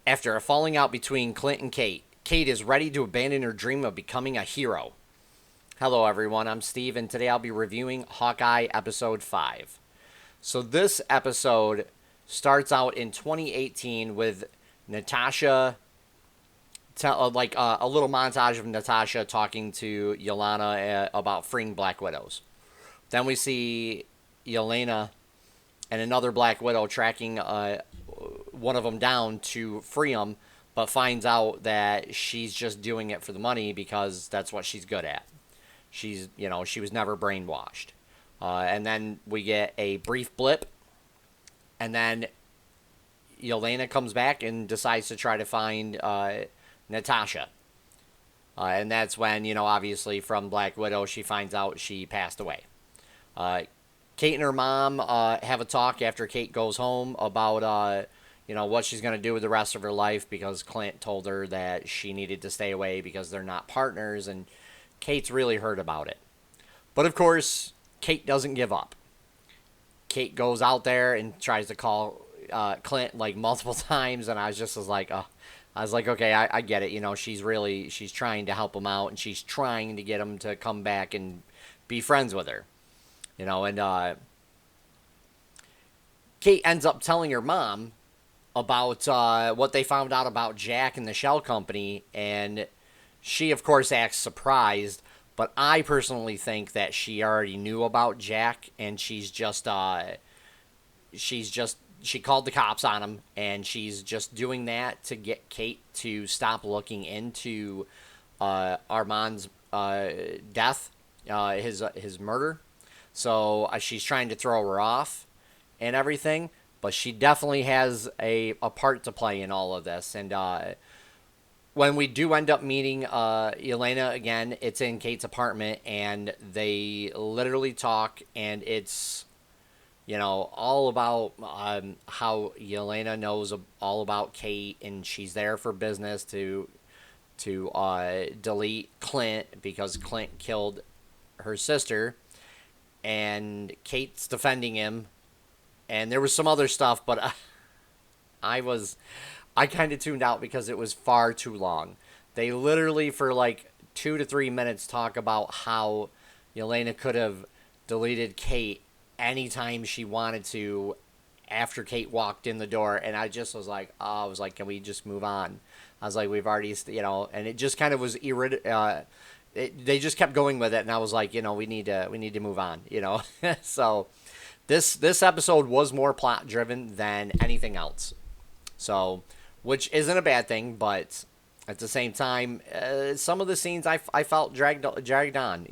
After a falling out between Clint and Kate, Kate is ready to abandon her dream of becoming a hero. Hello, everyone. I'm Steve, and today I'll be reviewing Hawkeye Episode 5. So, this episode starts out in 2018 with Natasha, a little montage of Natasha talking to Elena about freeing Black Widows. Then we see Elena and another Black Widow tracking one of them down to free him, but finds out that she's just doing it for the money because that's what she's good at. She was never brainwashed. And then we get a brief blip, and then Elena comes back and decides to try to find Natasha. And that's when, obviously from Black Widow, she finds out she passed away. Kate and her mom have a talk after Kate goes home about, what she's going to do with the rest of her life because Clint told her that she needed to stay away because they're not partners, and Kate's really hurt about it. But of course, Kate doesn't give up. Kate goes out there and tries to call Clint like multiple times, and I was like, okay, I get it. She's trying to help him out, and she's trying to get him to come back and be friends with her. And Kate ends up telling her mom about what they found out about Jack and the shell company, and she, of course, acts surprised, but I personally think that she already knew about Jack, and she called the cops on him, and she's just doing that to get Kate to stop looking into Armand's death, his murder. So she's trying to throw her off and everything, but she definitely has a part to play in all of this. And when we do end up meeting Elena again, it's in Kate's apartment, and they literally talk, and it's, all about how Elena knows all about Kate, and she's there for business to delete Clint because Clint killed her sister, and Kate's defending him, and there was some other stuff, but I kind of tuned out because it was far too long. They literally, for like 2 to 3 minutes, talk about how Elena could have deleted Kate anytime she wanted to after Kate walked in the door, and I just was like, can we just move on? I was like, we've already, and it just kind of was they just kept going with it, and I was like, we need to move on, So this episode was more plot driven than anything else. So, which isn't a bad thing, but at the same time, some of the scenes I felt dragged on.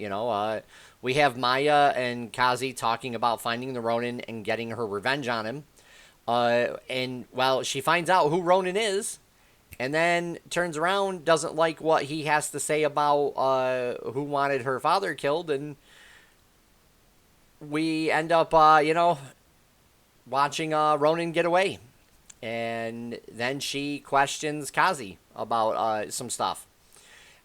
We have Maya and Kazi talking about finding the Ronin and getting her revenge on him. And she finds out who Ronin is, and then turns around, doesn't like what he has to say about who wanted her father killed, and we end up, watching Ronin get away. And then she questions Kazi about some stuff.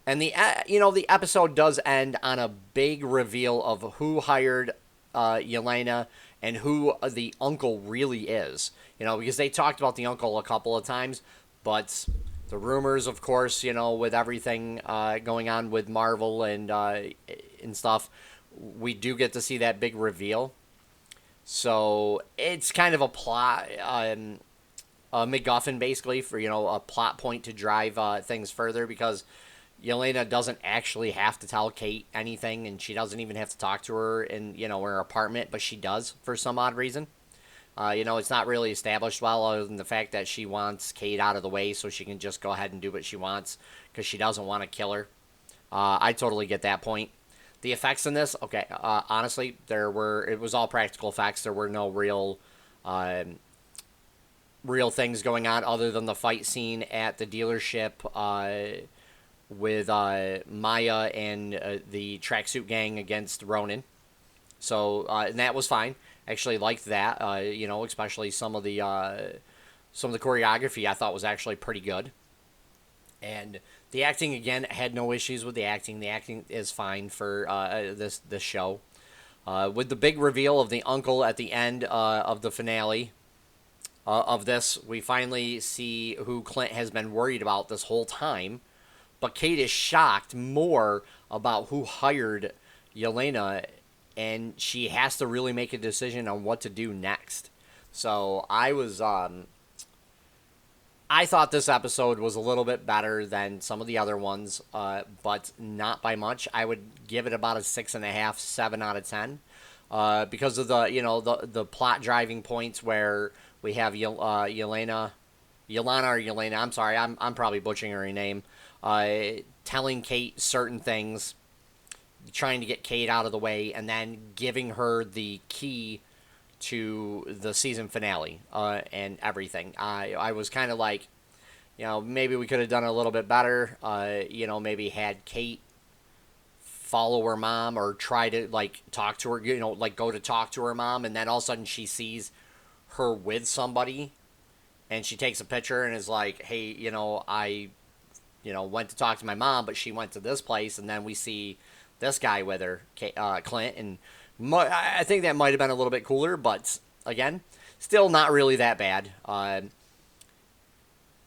And the episode does end on a big reveal of who hired Yelena and who the uncle really is. Because they talked about the uncle a couple of times, but the rumors, of course, with everything going on with Marvel and stuff, we do get to see that big reveal. So it's kind of a plot, a MacGuffin, basically, for, a plot point to drive things further, because Yelena doesn't actually have to tell Kate anything, and she doesn't even have to talk to her in, her apartment, but she does for some odd reason. It's not really established well, other than the fact that she wants Kate out of the way so she can just go ahead and do what she wants, because she doesn't want to kill her. I totally get that point. The effects in this, okay, honestly, it was all practical effects. There were no real things going on other than the fight scene at the dealership with Maya and the tracksuit gang against Ronin. So, and that was fine. Actually liked that, especially some of the choreography I thought was actually pretty good. And the acting, again, had no issues with the acting. The acting is fine for this show. With the big reveal of the uncle at the end of the finale, of this, we finally see who Clint has been worried about this whole time. But Kate is shocked more about who hired Elena, and she has to really make a decision on what to do next. So I thought this episode was a little bit better than some of the other ones, but not by much. I would give it about a 6.5, 7 out of 10, because of the plot driving points where we have Yelena or Yelena. I'm sorry, I'm probably butchering her name. Telling Kate certain things, trying to get Kate out of the way, and then giving her the key to the season finale, and everything. I was kind of like, maybe we could have done a little bit better. Maybe had Kate follow her mom or try to like talk to her, like go to talk to her mom, and then all of a sudden she sees her with somebody, and she takes a picture and is like, hey, I went to talk to my mom, but she went to this place, and then we see this guy with her, Clint, and I think that might have been a little bit cooler, but again, still not really that bad.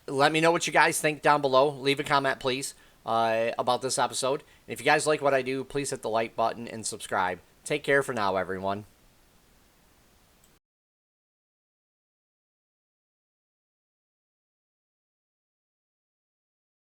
Let me know what you guys think down below. Leave a comment, please, about this episode. And if you guys like what I do, please hit the like button and subscribe. Take care for now, everyone.